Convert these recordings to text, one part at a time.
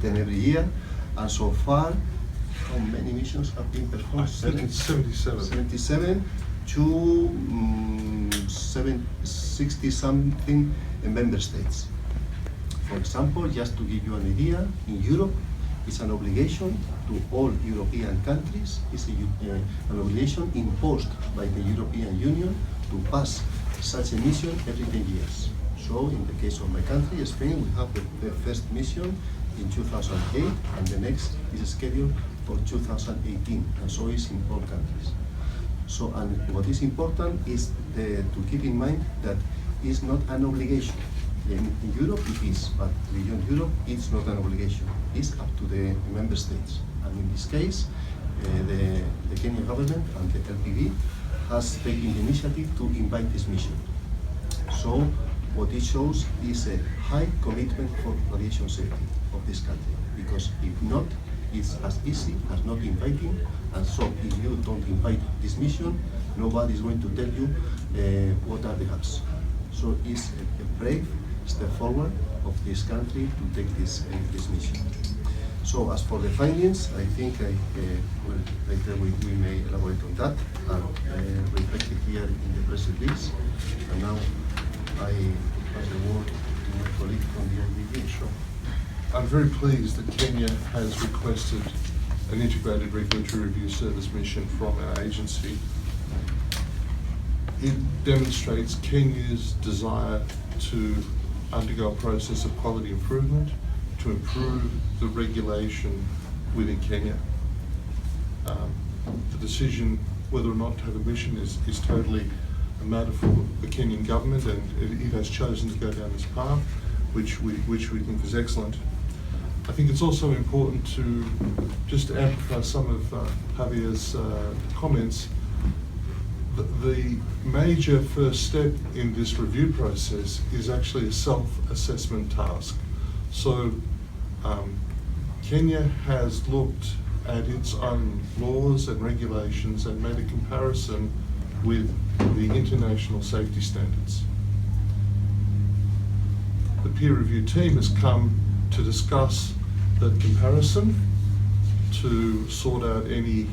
happen every year. And so far, how many missions have been performed? I think it's 77. 77 to 60 something member states. For example, just to give you an idea, in Europe, it's an obligation to all European countries. It's an obligation imposed by the European Union to pass such a mission every 10 years. So in the case of my country, Spain, we have the first mission in 2008, and the next is scheduled for 2018, and so is in all countries. So, and what is important is to keep in mind that it's not an obligation. In Europe it is, but beyond Europe it's not an obligation. It's up to the member states. And in this case, the Kenyan government and the LPV has taken the initiative to invite this mission. So what it shows is a high commitment for radiation safety of this country, because if not, it's as easy as not inviting. And so if you don't invite this mission, nobody is going to tell you what are the gaps. So it's a brave step forward of this country to take this mission. So as for the findings, I think later we may elaborate on that and reflect it here in the press release. And now I pass the word to my colleague from the IBB. Sure. I'm very pleased that Kenya has requested an integrated regulatory review service mission from our agency. It demonstrates Kenya's desire to undergo a process of quality improvement to improve the regulation within Kenya. The decision whether or not to have a mission is totally a matter for the Kenyan government, and it has chosen to go down this path, which we think is excellent. I think it's also important to just amplify some of Javier's comments. The major first step in this review process is actually a self-assessment task. So Kenya has looked at its own laws and regulations and made a comparison with the international safety standards. The peer review team has come to discuss that comparison, to sort out any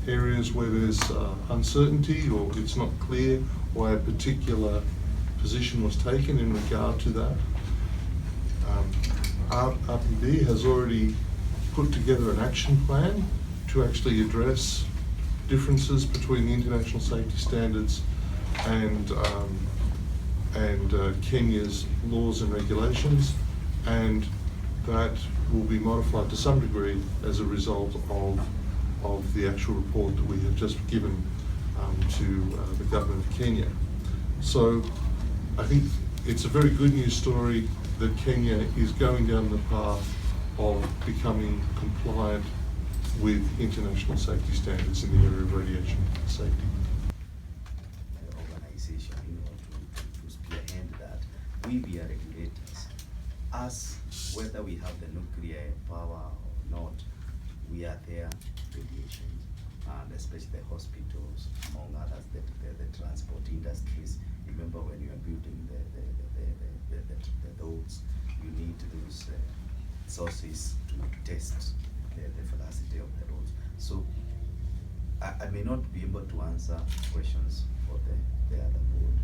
areas where there's uncertainty or it's not clear why a particular position was taken in regard to that. RPB has already put together an action plan to actually address differences between the international safety standards and Kenya's laws and regulations, and that will be modified to some degree as a result of the actual report that we have just given to the government of Kenya. So I think it's a very good news story that Kenya is going down the path of becoming compliant with international safety standards in the area of radiation safety. Organization, to spearhead that, we are regulators. As whether we have the nuclear power or not, we are there, radiation, and especially the hospitals, among others, the transport industries. Remember when you are building the roads, you need those sources to test the velocity of the roads. So I may not be able to answer questions for the other board,